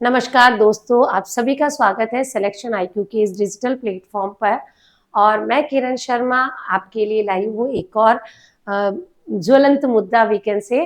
नमस्कार दोस्तों, आप सभी का स्वागत है सिलेक्शन आईक्यू के इस डिजिटल प्लेटफॉर्म पर। और मैं किरण शर्मा आपके लिए लाई हूँ एक और ज्वलंत मुद्दा वीकेंड से।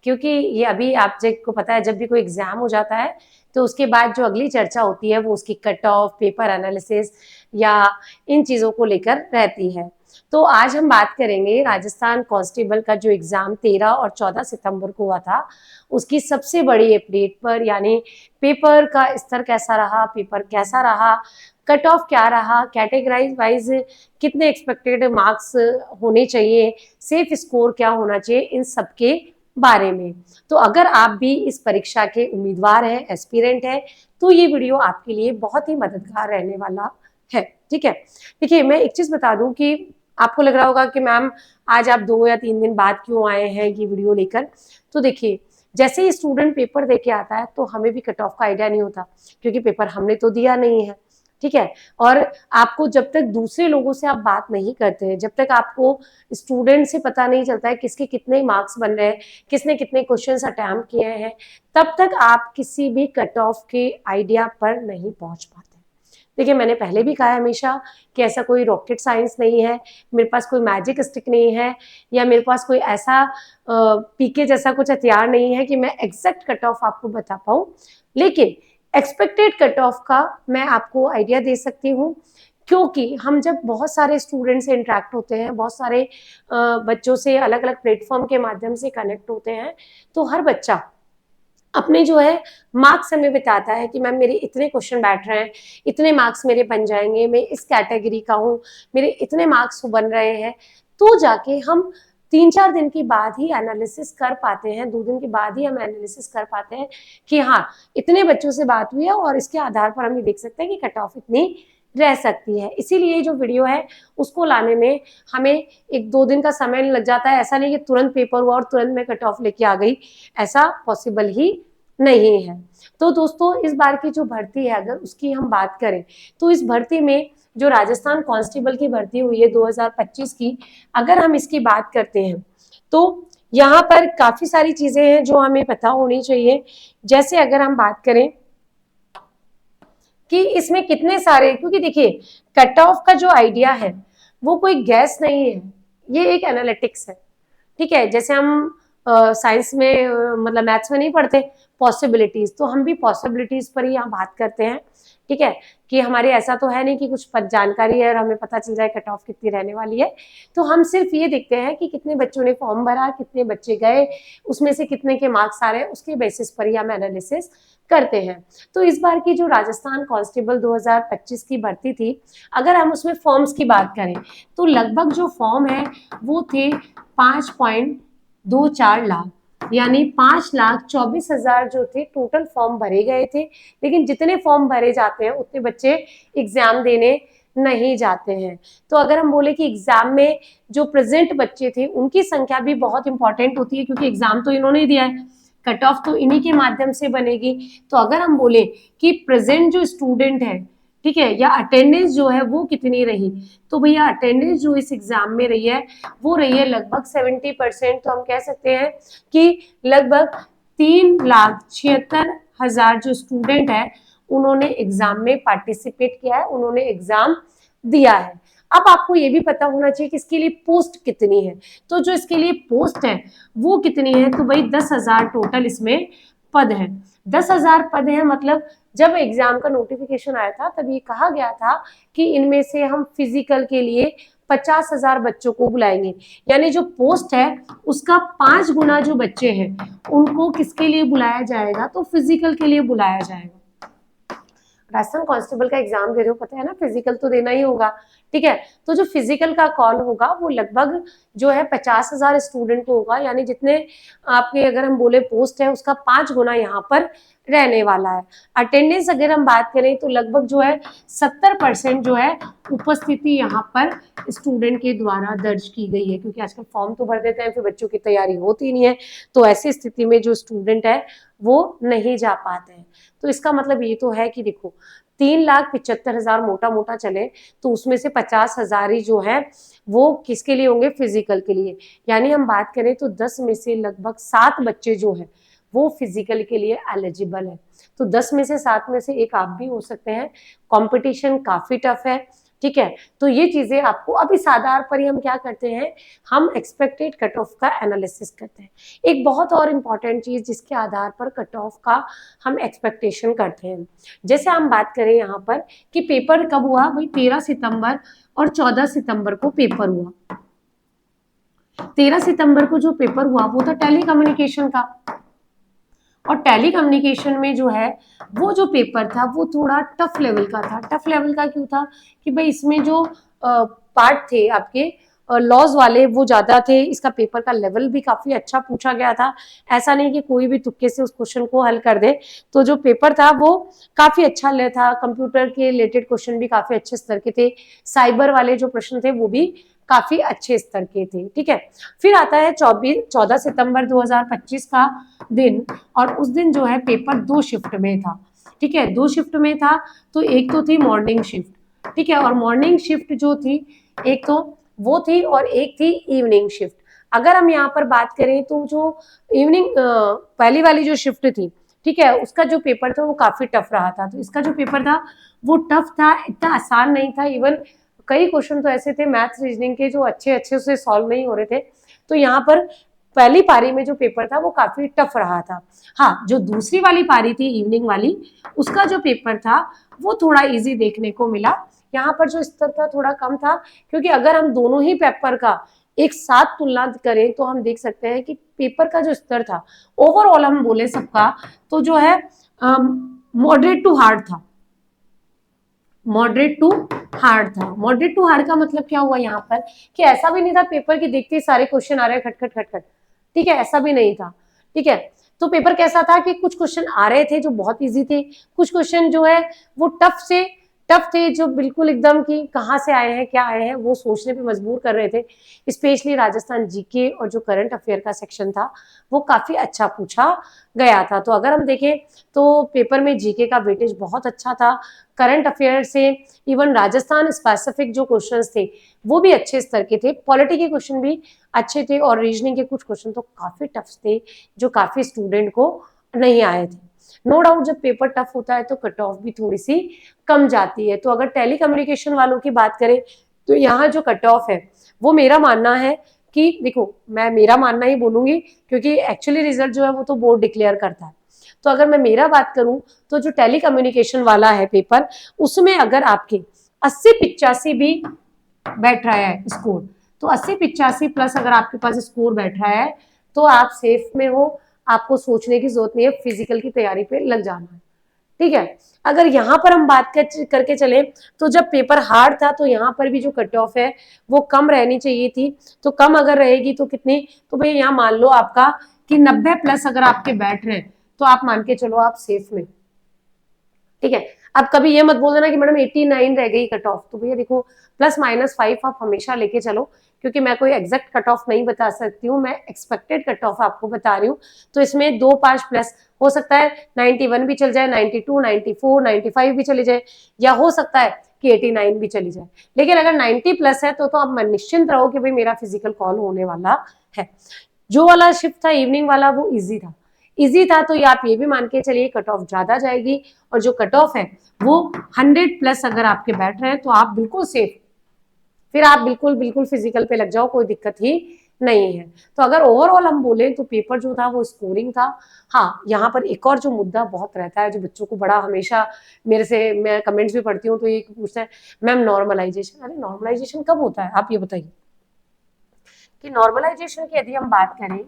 क्योंकि ये अभी आप को पता है, जब भी कोई एग्जाम हो जाता है तो उसके बाद जो अगली चर्चा होती है वो उसकी कट ऑफ, पेपर एनालिसिस या इन चीज़ों को लेकर रहती है। तो आज हम बात करेंगे राजस्थान कांस्टेबल का जो एग्जाम 13 और 14 सितंबर को हुआ था, उसकी सबसे बड़ी अपडेट पर, यानी पेपर का स्तर कैसा रहा, पेपर कैसा रहा, कट ऑफ क्या रहा, कैटेगराइज वाइज कितने एक्सपेक्टेड मार्क्स होने चाहिए, सेफ स्कोर क्या होना चाहिए, इन सब के बारे में। तो अगर आप भी इस परीक्षा के उम्मीदवार हैं, एस्पिरेंट हैं, तो ये वीडियो आपके लिए बहुत ही मददगार रहने वाला है। ठीक है, देखिए मैं एक चीज बता दूं कि आपको लग रहा होगा कि मैम आज आप 2 या 3 दिन बाद क्यों आए हैं ये वीडियो लेकर। तो देखिए, जैसे ही स्टूडेंट पेपर दे के आता है तो हमें भी कट ऑफ का आइडिया नहीं होता, क्योंकि पेपर हमने तो दिया नहीं है। ठीक है, और आपको जब तक दूसरे लोगों से आप बात नहीं करते हैं, जब तक आपको स्टूडेंट से पता नहीं चलता है किसके कितने मार्क्स बन रहे हैं, किसने कितने क्वेश्चंस अटेम्प्ट किए हैं, तब तक आप किसी भी कट ऑफ के आइडिया पर नहीं पहुंच पाते। देखिए, मैंने पहले भी कहा है हमेशा कि ऐसा कोई रॉकेट साइंस नहीं है, मेरे पास कोई मैजिक स्टिक नहीं है, या मेरे पास कोई ऐसा पीके जैसा कुछ हथियार नहीं है कि मैं एग्जैक्ट कट ऑफ आपको बता पाऊं। लेकिन एक्सपेक्टेड कट ऑफ का मैं आपको आइडिया दे सकती हूँ, क्योंकि हम जब बहुत सारे स्टूडेंट से इंटरेक्ट होते हैं, बहुत सारे बच्चों से अलग अलग प्लेटफॉर्म के माध्यम से कनेक्ट होते हैं, तो हर बच्चा अपने जो है मार्क्स हमें बताता है कि मैम मेरे इतने क्वेश्चन बैठ रहे हैं, इतने मार्क्स मेरे बन जाएंगे, मैं इस कैटेगरी का हूँ, मेरे इतने मार्क्स बन रहे हैं। तो जाके हम 3-4 दिन के बाद ही एनालिसिस कर पाते हैं, 2 दिन के बाद ही हम एनालिसिस कर पाते हैं कि हाँ, इतने बच्चों से बात हुई है और इसके आधार पर हम ये देख सकते हैं कि कट ऑफ इतनी रह सकती है। इसीलिए जो वीडियो है उसको लाने में हमें 1-2 दिन का समय लग जाता है। ऐसा नहीं कि तुरंत पेपर हुआ और तुरंत मैं कट ऑफ लेके आ गई, ऐसा पॉसिबल ही नहीं है। तो दोस्तों, इस बार की जो भर्ती है अगर उसकी हम बात करें, तो इस भर्ती में जो राजस्थान कांस्टेबल की भर्ती हुई है 2025 की, अगर हम इसकी बात करते हैं तो यहाँ पर काफी सारी चीजें हैं जो हमें पता होनी चाहिए। जैसे अगर हम बात करें कि इसमें कितने सारे, क्योंकि देखिए कट ऑफ का जो आइडिया है वो कोई गैस नहीं है, ये एक एनालिटिक्स है। ठीक है, जैसे हम साइंस में मतलब मैथ्स में नहीं पढ़ते पॉसिबिलिटीज, तो हम भी पॉसिबिलिटीज पर ही यहाँ बात करते हैं। ठीक है, कि हमारे ऐसा तो है नहीं कि कुछ जानकारी है और हमें पता चल जाए कट ऑफ कितनी रहने वाली है। तो हम सिर्फ ये देखते हैं कि कितने बच्चों ने फॉर्म भरा, कितने बच्चे गए, उसमें से कितने के मार्क्स आ रहे हैं, उसके बेसिस पर ही हम एनालिसिस करते हैं। तो इस बार की जो राजस्थान कांस्टेबल 2025 की भर्ती थी, अगर हम उसमें फॉर्म्स की बात करें तो लगभग जो फॉर्म है वो थे 5.24 लाख, यानी 5,24,000 जो थे टोटल फॉर्म भरे गए थे। लेकिन जितने फॉर्म भरे जाते हैं उतने बच्चे एग्जाम देने नहीं जाते हैं। तो अगर हम बोले कि एग्जाम में जो प्रेजेंट बच्चे थे उनकी संख्या भी बहुत इंपॉर्टेंट होती है, क्योंकि एग्जाम तो इन्होंने ही दिया है, कट ऑफ तो इन्हीं के माध्यम से बनेगी। तो अगर हम बोले कि प्रेजेंट जो स्टूडेंट है, ठीक है, या अटेंडेंस जो है वो कितनी रही, तो भैया अटेंडेंस जो इस एग्जाम में रही है वो रही है लगभग 70%। तो हम कह सकते हैं कि लगभग 3,76,000 जो स्टूडेंट है उन्होंने एग्जाम में पार्टिसिपेट किया है, उन्होंने एग्जाम दिया है। अब आपको ये भी पता होना चाहिए कि इसके लिए पोस्ट कितनी है। तो जो इसके लिए पोस्ट है वो कितनी है, तो भाई 10,000 टोटल इसमें पद है। 10,000 पद है, मतलब जब एग्जाम का नोटिफिकेशन आया था तब ये कहा गया था कि इनमें से हम फिजिकल के लिए 50,000 बच्चों को बुलाएंगे, यानी जो पोस्ट है उसका 5 गुना जो बच्चे हैं उनको किसके लिए बुलाया जाएगा, तो फिजिकल के लिए बुलाया जाएगा। राजस्थान कांस्टेबल का एग्जाम दे रहे हो, पता है ना, फिजिकल तो देना ही होगा। ठीक है, तो जो फिजिकल का कॉल होगा वो लगभग जो है 50,000 स्टूडेंट को होगा, यानी जितने आपके अगर हम बोले पोस्ट है उसका 5 गुना यहाँ पर रहने वाला है। अटेंडेंस अगर हम बात करें तो लगभग जो है 70% जो है उपस्थिति यहाँ पर स्टूडेंट के द्वारा दर्ज की गई है, क्योंकि आजकल फॉर्म तो भर देते हैं फिर बच्चों की तैयारी होती नहीं है, तो ऐसी स्थिति में जो स्टूडेंट है वो नहीं जा पाते हैं। तो इसका मतलब ये तो है कि देखो 3,75,000 मोटा मोटा चले तो उसमें से 50,000 ही जो है वो किसके लिए होंगे, फिजिकल के लिए। यानी हम बात करें तो 10 में से लगभग 7 बच्चे जो है वो फिजिकल के लिए एलिजिबल है। तो 10 में से 7 में से एक आप भी हो सकते हैं। कंपटीशन काफी टफ है, ठीक है। तो ये चीजें आपको, अब इस आधार पर ही हम क्या करते हैं, हम एक्सपेक्टेड कट ऑफ का एनालिसिस करते हैं। एक बहुत और इम्पॉर्टेंट चीज जिसके आधार पर कट ऑफ का हम एक्सपेक्टेशन करते हैं, जैसे हम बात करें यहाँ पर कि पेपर कब हुआ, भाई 13 सितंबर और 14 सितंबर को पेपर हुआ। 13 सितंबर को जो पेपर हुआ वो था टेली कम्युनिकेशन का, और टेली कम्युनिकेशन में जो है वो जो पेपर था वो थोड़ा टफ लेवल का था। टफ लेवल का क्यों था कि भाई इसमें जो पार्ट थे आपके लॉज वाले वो ज्यादा थे, इसका पेपर का लेवल भी काफी अच्छा पूछा गया था। ऐसा नहीं कि कोई भी तुक्के से उस क्वेश्चन को हल कर दे। तो जो पेपर था वो काफी अच्छा ले था, कंप्यूटर के रिलेटेड क्वेश्चन भी काफी अच्छे स्तर के थे, साइबर वाले जो प्रश्न थे वो भी काफी अच्छे स्तर के थे, ठीक है। फिर आता है 14 सितंबर 2025 का दिन, और उस दिन जो है पेपर 2 शिफ्ट में था, ठीक है। 2 शिफ्ट में था, तो एक तो थी मॉर्निंग शिफ्ट, ठीक है, और मॉर्निंग शिफ्ट जो थी एक तो वो थी और एक थी इवनिंग शिफ्ट। अगर हम यहाँ पर बात करें तो जो इवनिंग पहली वाली जो शिफ्ट थी, ठीक है, उसका जो पेपर था वो काफी टफ रहा था। तो इसका जो पेपर था वो टफ था, इतना आसान नहीं था। इवन कई क्वेश्चन तो ऐसे थे मैथ्स रीजनिंग के जो अच्छे अच्छे से सॉल्व नहीं हो रहे थे। तो यहाँ पर पहली पारी में जो पेपर था वो काफी टफ रहा था। हाँ, जो दूसरी वाली पारी थी इवनिंग वाली, उसका जो पेपर था वो थोड़ा इजी देखने को मिला। यहाँ पर जो स्तर था थोड़ा कम था, क्योंकि अगर हम दोनों ही पेपर का एक साथ तुलना करें तो हम देख सकते हैं कि पेपर का जो स्तर था ओवरऑल हम बोले सबका तो जो है मॉडरेट टू हार्ड था। मॉडरेट टू हार्ड था। मॉडरेट टू हार्ड का मतलब क्या हुआ यहाँ पर कि ऐसा भी नहीं था पेपर की देखते ही सारे क्वेश्चन आ रहे हैं खटखट खटखट, ठीक है, ऐसा भी नहीं था, ठीक है। तो पेपर कैसा था कि कुछ क्वेश्चन आ रहे थे जो बहुत इजी थे, कुछ क्वेश्चन जो है वो टफ थे जो बिल्कुल एकदम कि कहाँ से आए हैं क्या आए हैं वो सोचने पे मजबूर कर रहे थे। स्पेशली राजस्थान जीके और जो करंट अफेयर का सेक्शन था वो काफी अच्छा पूछा गया था। तो अगर हम देखें तो पेपर में जीके का वेटेज बहुत अच्छा था, करंट अफेयर से इवन राजस्थान स्पेसिफिक जो क्वेश्चंस थे वो भी अच्छे स्तर के थे, पॉलिटी के क्वेश्चन भी अच्छे थे, और रीजनिंग के कुछ क्वेश्चन तो काफी टफ थे जो काफी स्टूडेंट को नहीं आए थे। नो डाउट जब पेपर टफ होता है तो कट ऑफ भी थोड़ी सी कम जाती है। तो अगर टेली कम्युनिकेशन वालों की बात करें तो यहाँ जो कट ऑफ है वो मेरा मानना है कि देखो, मैं मेरा मानना ही बोलूंगी क्योंकि एक्चुअली रिजल्ट जो है वो तो बोर्ड डिक्लेयर करता है। तो अगर मैं मेरा बात करूं तो जो टेली कम्युनिकेशन वाला है पेपर, उसमें अगर आपके 80-85 भी बैठ रहा है स्कोर, तो 80-85 प्लस अगर आपके पास स्कोर बैठ रहा है तो आप सेफ में हो, आपको सोचने की जरूरत नहीं है, फिजिकल की तैयारी पे लग जाना है, ठीक है। अगर यहाँ पर हम बात करके चले तो जब पेपर हार्ड था तो यहाँ पर भी जो कट ऑफ है वो कम रहनी चाहिए थी। तो कम अगर रहेगी तो कितनी, तो भाई यहाँ मान लो आपका कि 90 प्लस अगर आपके बैठ रहे हैं तो आप मान के चलो आप सेफ में, ठीक है। अब कभी ये मत बोल देना कि मैडम 89 रह गई कट ऑफ, तो भैया देखो +-5 आप हमेशा लेके चलो, क्योंकि मैं कोई एग्जैक्ट कट ऑफ नहीं बता सकती हूँ, मैं एक्सपेक्टेड कट ऑफ आपको बता रही हूँ। तो इसमें 2-5 प्लस हो सकता है, 91 भी चल जाए, 92, 94, 95 भी चली जाए, या हो सकता है कि 89 भी चली जाए। लेकिन अगर 90 प्लस है तो आप निश्चिंत रहो कि भाई मेरा फिजिकल कॉल होने वाला है। जो वाला शिफ्ट था इवनिंग वाला वो इजी था, तो ये आप ये भी मान के चलिए कट ऑफ ज्यादा जाएगी, और जो कट ऑफ है वो 100 प्लस अगर आपके बैठ रहे हैं तो आप बिल्कुल सेफ, फिर आप बिल्कुल फिजिकल पे लग जाओ, कोई दिक्कत ही नहीं है। तो अगर ओवरऑल हम बोले तो पेपर जो था वो स्कोरिंग था। हाँ, यहाँ पर एक और जो मुद्दा बहुत रहता है जो बच्चों को बड़ा हमेशा मेरे से, मैं कमेंट्स भी पढ़ती हूँ तो ये पूछता है मैम नॉर्मलाइजेशन, अरे नॉर्मलाइजेशन कब होता है आप ये बताइए। कि नॉर्मलाइजेशन की यदि हम बात करें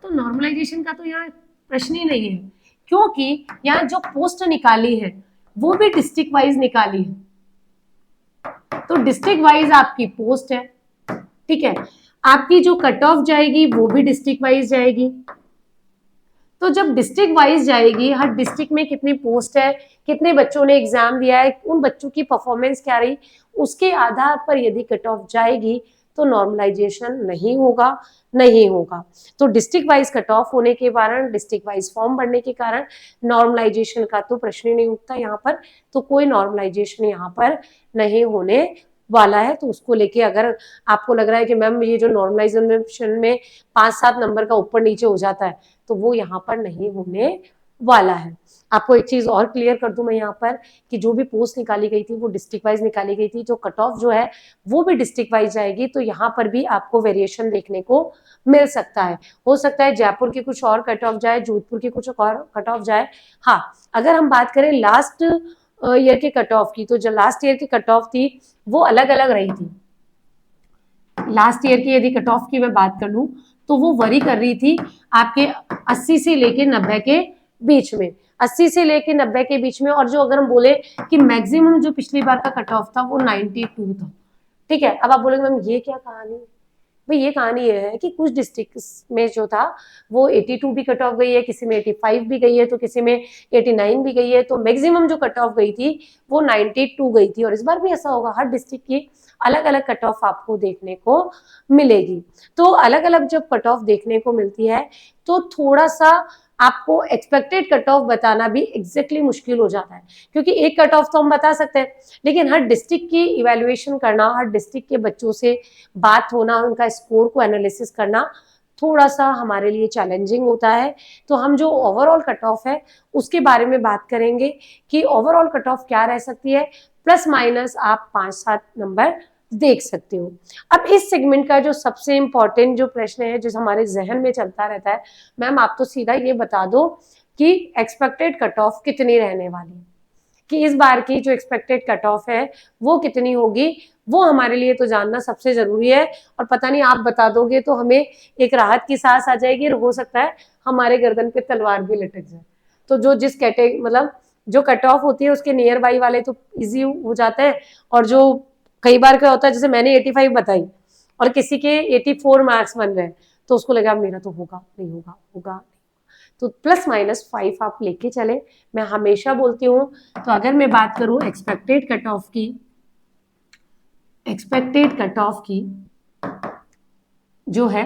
तो नॉर्मलाइजेशन का तो यहाँ प्रश्न ही नहीं है, क्योंकि यहाँ जो पोस्ट निकाली है वो भी डिस्ट्रिक्ट वाइज निकाली है। तो डिस्ट्रिक्ट वाइज आपकी पोस्ट है, ठीक है, आपकी जो कट ऑफ जाएगी वो भी डिस्ट्रिक्ट वाइज जाएगी। तो जब डिस्ट्रिक्ट वाइज जाएगी, हर डिस्ट्रिक्ट में कितनी पोस्ट है, कितने बच्चों ने एग्जाम दिया है, उन बच्चों की परफॉर्मेंस क्या रही, उसके आधार पर यदि कट ऑफ जाएगी तो नॉर्मलाइजेशन नहीं होगा। तो डिस्ट्रिक्ट वाइज कट ऑफ होने के कारण, डिस्ट्रिक्ट वाइज फॉर्म बढ़ने के कारण नॉर्मलाइजेशन का तो प्रश्न ही नहीं उठता यहाँ पर, तो कोई नॉर्मलाइजेशन यहाँ पर नहीं होने वाला है। तो उसको लेके अगर आपको लग रहा है कि मैम ये जो नॉर्मलाइजेशन में 5-7 नंबर का ऊपर नीचे हो जाता है, तो वो यहाँ पर नहीं होने वाला है। आपको एक चीज और क्लियर कर दूं मैं यहाँ पर कि जो भी पोस्ट निकाली गई थी वो डिस्ट्रिक्ट वाइज निकाली गई थी, जो कट ऑफ जो है वो भी डिस्ट्रिक्ट वाइज जाएगी। तो यहाँ पर भी आपको वेरिएशन देखने को मिल सकता है। हो सकता है जयपुर की कुछ और कट ऑफ जाए, जोधपुर की कुछ और कट ऑफ जाए। हाँ, अगर हम बात करें लास्ट ईयर के कट ऑफ की, तो जो लास्ट ईयर की कट ऑफ थी वो अलग अलग रही थी। लास्ट ईयर की यदि कट ऑफ की मैं बात कर लूं तो वो वरी कर रही थी आपके 80 से लेके 90 के बीच में, 80 से लेके 90 के बीच में। और जो अगर हम बोले कि मैक्सिमम जो पिछली बार का कट ऑफ था वो 92 था। ठीक है, अब आप बोलेंगे मैम ये क्या कहानी? भाई ये कहानी ये है कि कुछ डिस्ट्रिक्ट में जो था वो 82 भी कट ऑफ गई है, किसी में 85 भी गई है, तो किसी में 89 भी गई है। तो मैक्सिमम जो कट ऑफ गई थी वो 92 गई थी। और इस बार भी ऐसा होगा, हर डिस्ट्रिक्ट की अलग अलग कट ऑफ आपको देखने को मिलेगी। तो अलग अलग जब कट ऑफ देखने को मिलती है तो थोड़ा सा आपको एक्सपेक्टेड कट ऑफ बताना भी एग्जैक्टली मुश्किल हो जाता है, क्योंकि एक कट ऑफ तो हम बता सकते हैं, लेकिन हर डिस्ट्रिक्ट की इवैल्यूएशन करना, हर डिस्ट्रिक्ट के बच्चों से बात होना, उनका स्कोर को एनालिसिस करना थोड़ा सा हमारे लिए चैलेंजिंग होता है। तो हम जो ओवरऑल कट ऑफ है उसके बारे में बात करेंगे कि ओवरऑल कट ऑफ क्या रह सकती है, प्लस माइनस आप 5-7 नंबर देख सकते हो। अब इस सेगमेंट का जो सबसे इंपॉर्टेंट जो प्रश्न है जो हमारे जहन में चलता रहता है, मैम आप तो सीधा ये बता दो कि एक्सपेक्टेड कट ऑफ कितनी रहने वाली है, कि इस बार की जो एक्सपेक्टेड कट ऑफ है वो कितनी होगी, वो हमारे लिए तो जानना सबसे जरूरी है। और पता नहीं आप बता दोगे तो हमें एक राहत की सांस आ जाएगी, और हो सकता है हमारे गर्दन पे तलवार भी लटक जाए। तो जो जिस कैटेगरी मतलब जो कट ऑफ होती है उसके नियर बाई वाले तो इजी हो जाते हैं, और जो कई बार क्या होता है जैसे मैंने 85 बताई और किसी के 84 मार्क्स बन रहे हैं, तो उसको लगा मेरा तो होगा नहीं होगा, होगा। तो +-5 आप लेके चले। मैं हमेशा बोलती हूँ, तो अगर मैं बात करूं एक्सपेक्टेड कट ऑफ की, एक्सपेक्टेड कट ऑफ की जो है,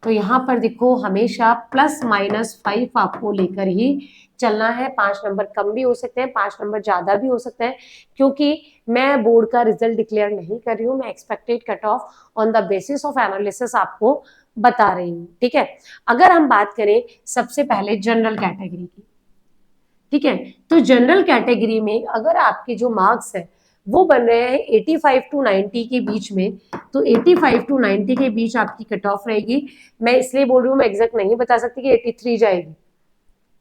तो यहाँ पर देखो हमेशा +-5 आपको लेकर ही चलना है। 5 नंबर कम भी हो सकते हैं, 5 नंबर ज्यादा भी हो सकते हैं, क्योंकि मैं बोर्ड का रिजल्ट डिक्लेयर नहीं कर रही हूँ, मैं expected cut off on the basis of analysis आपको बता रही हूँ। ठीक है, अगर हम बात करें सबसे पहले जनरल कैटेगरी की, ठीक है, तो जनरल कैटेगरी में अगर आपके जो मार्क्स है वो बन रहे हैं 85 to 90 के बीच में, तो 85 to 90 के बीच आपकी कट ऑफ रहेगी। मैं इसलिए बोल रही हूँ, मैं एग्जैक्ट नहीं बता सकती कि 83 जाएगी,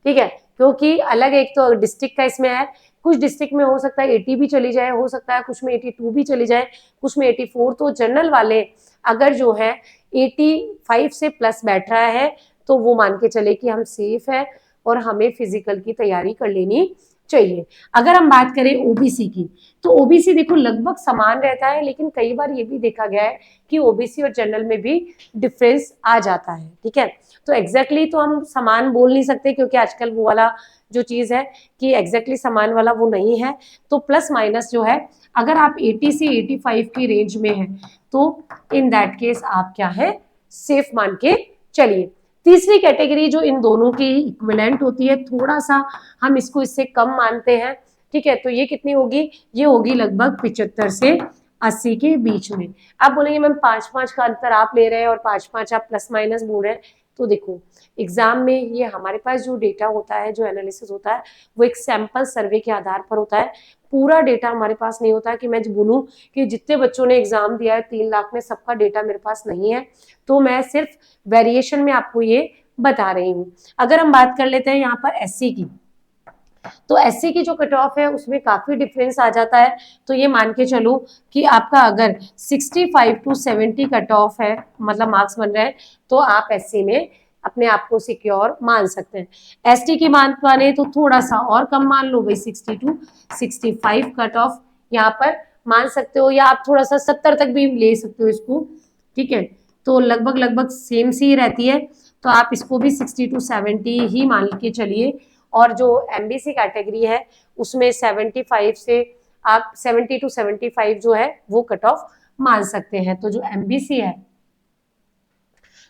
ठीक है, क्योंकि अलग एक तो डिस्ट्रिक्ट का इसमें है, कुछ डिस्ट्रिक्ट में हो सकता है 80 भी चली जाए, हो सकता है कुछ में 82 भी चली जाए, कुछ में 84। तो जनरल वाले अगर जो है 85 से प्लस बैठ रहा है तो वो मान के चले कि हम सेफ है और हमें फिजिकल की तैयारी कर लेनी चाहिए। अगर हम बात करें ओबीसी की, तो ओबीसी देखो लगभग समान रहता है, लेकिन कई बार ये भी देखा गया है कि ओबीसी और जनरल में भी डिफरेंस आ जाता है। ठीक है, तो एग्जैक्टली तो हम समान बोल नहीं सकते, क्योंकि आजकल वो वाला जो चीज है कि एग्जैक्टली समान वाला वो नहीं है। तो प्लस माइनस जो है, अगर आप 80 से 85 की रेंज में है तो इन दैट केस आप क्या है, सेफ मान के चलिए। तीसरी कैटेगरी जो इन दोनों की इक्विवेलेंट होती है, थोड़ा सा हम इसको इससे कम मानते हैं। ठीक है, तो ये कितनी होगी, ये होगी लगभग 75 से 80 के बीच में। आप बोलेंगे मैम 5-5 का अंतर आप ले रहे हैं और 5-5 आप प्लस माइनस बोल रहे हैं। तो देखो एग्जाम में ये हमारे पास जो डेटा होता है, जो एनालिसिस होता है, वो एक सैंपल सर्वे के आधार पर होता है। पूरा डेटा हमारे पास नहीं होता कि मैं बोलूं कि जितने बच्चों ने एग्जाम दिया है 3 लाख में, सबका डेटा मेरे पास नहीं है। तो मैं सिर्फ वेरिएशन में आपको ये बता रही हूँ। अगर हम बात कर लेते हैं यहाँ पर एससी की, तो एससी की जो कट ऑफ है उसमें काफी डिफरेंस आ जाता है। तो ये मान के चलो कि आपका अगर 65 to 70 कट ऑफ है, मतलब मार्क्स बन रहे हैं, तो आप एससी में अपने आप को सिक्योर मान सकते हैं। एसटी की माने तो थोड़ा सा और कम मान लो भाई, 60 to 65 कट ऑफ यहाँ पर मान सकते हो, या आप थोड़ा सा 70 तक भी ले सकते हो इसको। ठीक है, तो लगभग लगभग सेम सी रहती है, तो आप इसको भी 60 to 70 ही मान के चलिए। और जो एमबीसी कैटेगरी है उसमें 75 से आप 70 to 75 जो है वो कट ऑफ मान सकते हैं। तो जो एमबीसी है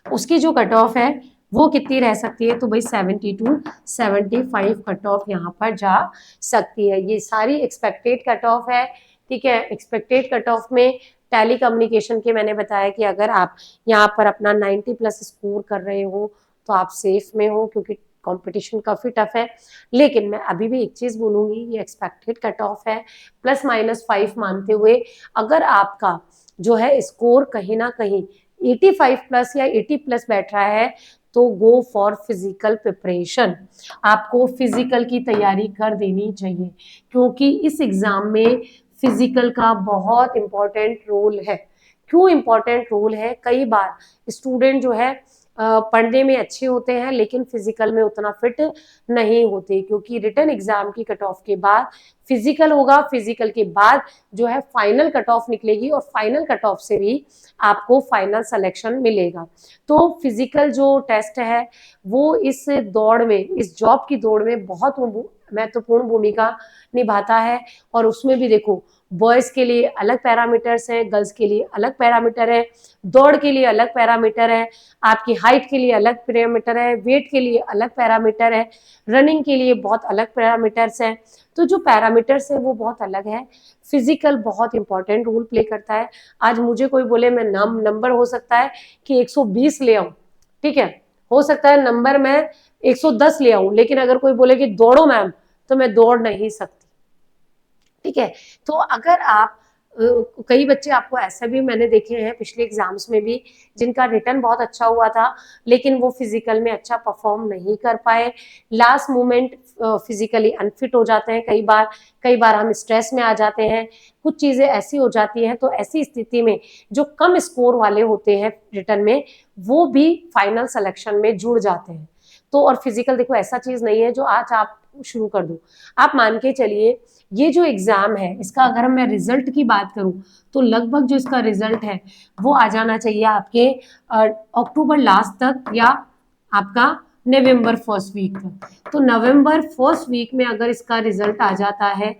उसकी जो कट ऑफ है वो कितनी रह सकती है, तो भाई 70 to 75 कट ऑफ यहाँ पर जा सकती है। ये सारी एक्सपेक्टेड कट ऑफ है, ठीक है। एक्सपेक्टेड कट ऑफ में टेली कम्युनिकेशन के मैंने बताया कि अगर आप यहाँ पर अपना 90 प्लस स्कोर कर रहे हो तो आप सेफ में हो, क्योंकि कंपटीशन काफी टफ है। लेकिन मैं अभी भी एक चीज बोलूंगी, ये एक्सपेक्टेड कट ऑफ है, +-5 मानते हुए अगर आपका जो है स्कोर कहीं ना कहीं 85 प्लस या 80 प्लस बैठ रहा है तो गो फॉर फिजिकल प्रिपरेशन। आपको फिजिकल की तैयारी कर देनी चाहिए, क्योंकि इस एग्जाम में फिजिकल का बहुत इंपॉर्टेंट रोल है। क्यों इंपॉर्टेंट रोल है? कई बार स्टूडेंट जो है पढ़ने में अच्छे होते हैं लेकिन फिजिकल में उतना फिट नहीं होते, क्योंकि रिटन एग्जाम की कट ऑफ के बाद फिजिकल होगा, फिजिकल के बाद जो है फाइनल कट ऑफ निकलेगी और फाइनल कट ऑफ से भी आपको फाइनल सिलेक्शन मिलेगा। तो फिजिकल जो टेस्ट है वो इस दौड़ में, इस जॉब की दौड़ में बहुत महत्वपूर्ण भूमिका निभाता है। और उसमें भी देखो, बॉयज के लिए अलग पैरामीटर्स हैं, गर्ल्स के लिए अलग पैरामीटर है, दौड़ के लिए अलग पैरामीटर है, आपकी हाइट के लिए अलग पैरामीटर है, वेट के लिए अलग पैरामीटर है, रनिंग के लिए बहुत अलग पैरामीटर्स हैं। तो जो पैरामीटर्स है वो बहुत अलग है। फिजिकल बहुत इंपॉर्टेंट रोल प्ले करता है। आज मुझे कोई बोले मैं नंबर हो सकता है कि 120 ले आऊं, ठीक है, हो सकता है नंबर मैं 110 ले आऊं, लेकिन अगर कोई बोले कि दौड़ो मैम, तो मैं दौड़ नहीं सकती, ठीक है। तो अगर आप कई बच्चे आपको ऐसा भी मैंने देखे हैं पिछले एग्जाम्स में भी, जिनका रिटर्न बहुत अच्छा हुआ था लेकिन वो फिजिकल में अच्छा परफॉर्म नहीं कर पाए, लास्ट मोमेंट फिजिकली अनफिट हो जाते हैं। कई बार हम स्ट्रेस में आ जाते हैं, कुछ चीजें ऐसी हो जाती हैं, तो ऐसी स्थिति में जो कम स्कोर वाले होते हैं रिटर्न में, वो भी फाइनल सिलेक्शन में जुड़ जाते हैं। तो और फिजिकल देखो ऐसा चीज नहीं है जो आज आप शुरू कर दो। आप मान के चलिए ये जो एग्जाम है इसका अगर मैं रिजल्ट की बात करूं तो लगभग जो इसका रिजल्ट है वो आ जाना चाहिए आपके अक्टूबर लास्ट तक या आपका नवंबर फर्स्ट वीक तक। तो नवंबर फर्स्ट वीक में अगर इसका रिजल्ट आ जाता है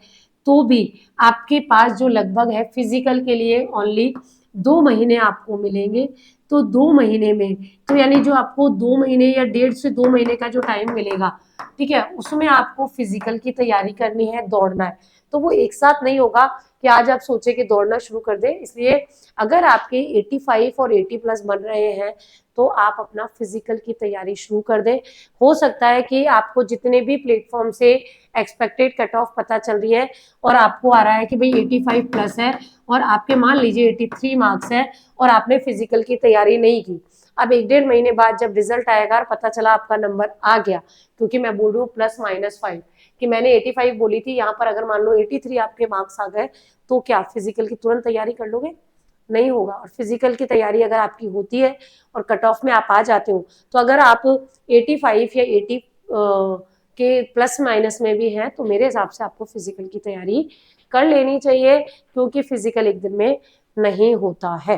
तो भी आपके पास जो लगभग है फिजिकल के लिए ओनली 2 महीने आपको मिलेंगे। तो 2 महीने में, तो यानी जो आपको 2 महीने या 1.5 से 2 महीने का जो टाइम मिलेगा, ठीक है, उसमें आपको फिजिकल की तैयारी करनी है, दौड़ना है। तो वो एक साथ नहीं होगा कि आज आप सोचे कि दौड़ना शुरू कर दें। इसलिए अगर आपके 85 और 80 प्लस बन रहे हैं तो आप अपना फिजिकल की तैयारी शुरू कर दें। हो सकता है कि आपको जितने भी प्लेटफॉर्म से एक्सपेक्टेड कट ऑफ पता चल रही है और आपको आ रहा है कि भाई 85 प्लस है और आपके मान लीजिए 83 मार्क्स है और आपने फिजिकल की तैयारी नहीं की, अब 1-1.5 महीने बाद जब रिजल्ट आएगा और पता चला आपका नंबर आ गया, क्योंकि मैं बोल रही हूँ +-5 कि मैंने 85 बोली थी, यहाँ पर अगर मान लो 83 आपके मार्क्स आ गए तो क्या फिजिकल की तुरंत तैयारी कर लोगे? नहीं होगा। और फिजिकल की तैयारी अगर आपकी होती है और कट ऑफ में आप आ जाते हो, तो अगर आप 85 या 80 के प्लस माइनस में भी हैं तो मेरे हिसाब से आपको फिजिकल की तैयारी कर लेनी चाहिए, क्योंकि फिजिकल एक दिन में नहीं होता है,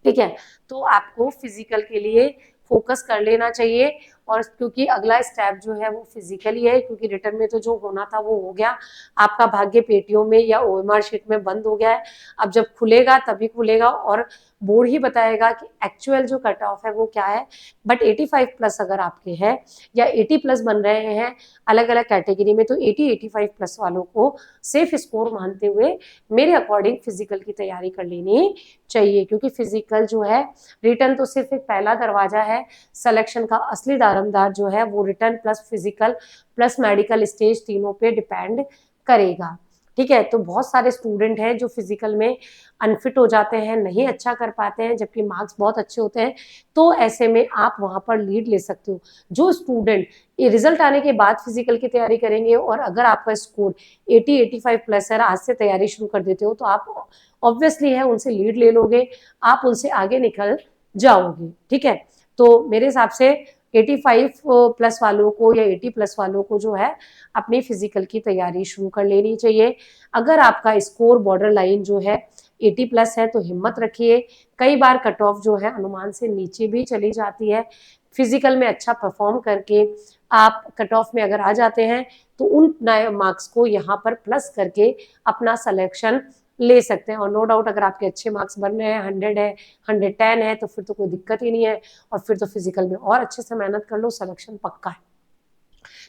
ठीक है। तो आपको फिजिकल के लिए फोकस कर लेना चाहिए। और क्योंकि अगला स्टेप जो है वो फिजिकल ही है, क्योंकि रिटर्न में तो जो होना था वो हो गया, आपका भाग्य पेटियों में या ओएमआर शीट में बंद हो गया है। अब जब खुलेगा तभी खुलेगा और बोर्ड ही बताएगा कि एक्चुअल जो कट ऑफ है वो क्या है। बट 85 प्लस अगर आपके हैं या 80 प्लस बन रहे हैं अलग अलग कैटेगरी में, तो 80-85 प्लस वालों को सेफ स्कोर मानते हुए मेरे अकॉर्डिंग फिजिकल की तैयारी कर लेनी चाहिए, क्योंकि फिजिकल जो है, रिटर्न तो सिर्फ एक पहला दरवाजा है, सिलेक्शन का असली दारोमदार जो है वो return plus physical plus medical stage तीनों पे डिपेंड करेगा, ठीक है। तो बहुत सारे स्टूडेंट हैं जो फिजिकल में अनफिट हो जाते हैं, नहीं अच्छा कर पाते हैं, जबकि मार्क्स बहुत अच्छे होते हैं। तो ऐसे में आप वहां पर लीड ले सकते हो। जो स्टूडेंट ये रिजल्ट आने के बाद फिजिकल की तैयारी करेंगे और अगर आपका स्कोर 80-85 प्लस है, आज से तैयारी शुरू कर देते हो, तो आप ऑब्वियसली है उनसे लीड ले लोगे, आप उनसे आगे निकल जाओगे, ठीक है। तो मेरे हिसाब से 85 प्लस वालों को या 80 प्लस वालों को जो है अपनी फिजिकल की तैयारी शुरू कर लेनी चाहिए। अगर आपका स्कोर बॉर्डर लाइन जो है 80 प्लस है तो हिम्मत रखिए। कई बार कट ऑफ जो है अनुमान से नीचे भी चली जाती है। फिजिकल में अच्छा परफॉर्म करके आप कट ऑफ में अगर आ जाते हैं तो उन नए मार्क्स को यहाँ पर प्लस करके अपना सिलेक्शन ले सकते हैं। और नो डाउट अगर आपके अच्छे मार्क्स बन रहे हैं, 100 है, 110 है, तो फिर तो कोई दिक्कत ही नहीं है और फिर तो फिजिकल में और अच्छे से मेहनत कर लो, सिलेक्शन पक्का है।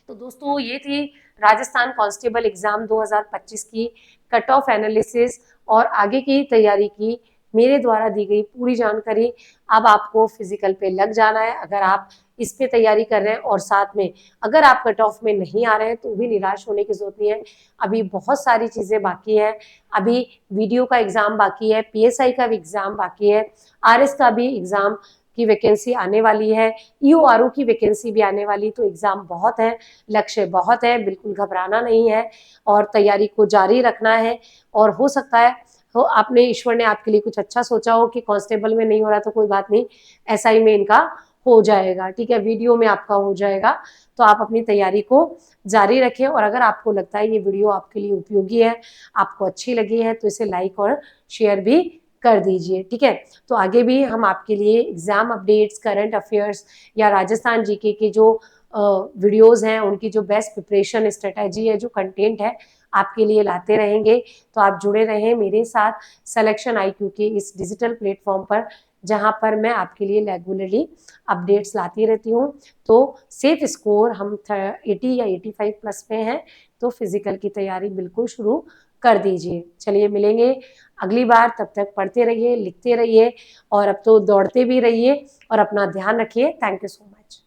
तो दोस्तों ये थी राजस्थान कांस्टेबल एग्जाम 2025 की कट ऑफ एनालिसिस और आगे की तैयारी की मेरे द्वारा दी गई पूरी जानकारी। अब आपको फिजिकल पे लग जाना है। अगर आप इस पे तैयारी कर रहे हैं और साथ में अगर आप कट ऑफ में नहीं आ रहे हैं तो भी निराश होने की जरूरत नहीं है। अभी बहुत सारी चीजें बाकी है। अभी वीडियो का एग्जाम बाकी है, पीएसआई का भी एग्जाम बाकी है, आरएस का भी एग्जाम की वैकेंसी आने वाली है, ईओआरओ की वैकेंसी भी आने वाली। तो एग्जाम बहुत है, लक्ष्य बहुत है, बिल्कुल घबराना नहीं है और तैयारी को जारी रखना है। और हो सकता है तो आपने ईश्वर ने आपके लिए कुछ अच्छा सोचा हो कि कांस्टेबल में नहीं हो रहा तो कोई बात नहीं, एसआई में इनका हो जाएगा, ठीक है, वीडियो में आपका हो जाएगा। तो आप अपनी तैयारी को जारी रखें और अगर आपको लगता है ये वीडियो आपके लिए उपयोगी है, आपको अच्छी लगी है, तो इसे लाइक और शेयर भी कर दीजिए, ठीक है। तो आगे भी हम आपके लिए एग्जाम अपडेट्स, करंट अफेयर्स या राजस्थान जीके के जो वीडियोस हैं उनकी जो बेस्ट प्रिपरेशन स्ट्रेटजी है, जो कंटेंट है, आपके लिए लाते रहेंगे। तो आप जुड़े रहें मेरे साथ सिलेक्शन आईक्यू के इस डिजिटल प्लेटफॉर्म पर, जहां पर मैं आपके लिए रेगुलरली अपडेट्स लाती रहती हूँ। तो सेफ स्कोर हम 80 या 85 प्लस में हैं, तो फिजिकल की तैयारी बिल्कुल शुरू कर दीजिए। चलिए मिलेंगे अगली बार, तब तक पढ़ते रहिए, लिखते रहिए और अब तो दौड़ते भी रहिए और अपना ध्यान रखिए। Thank you so much.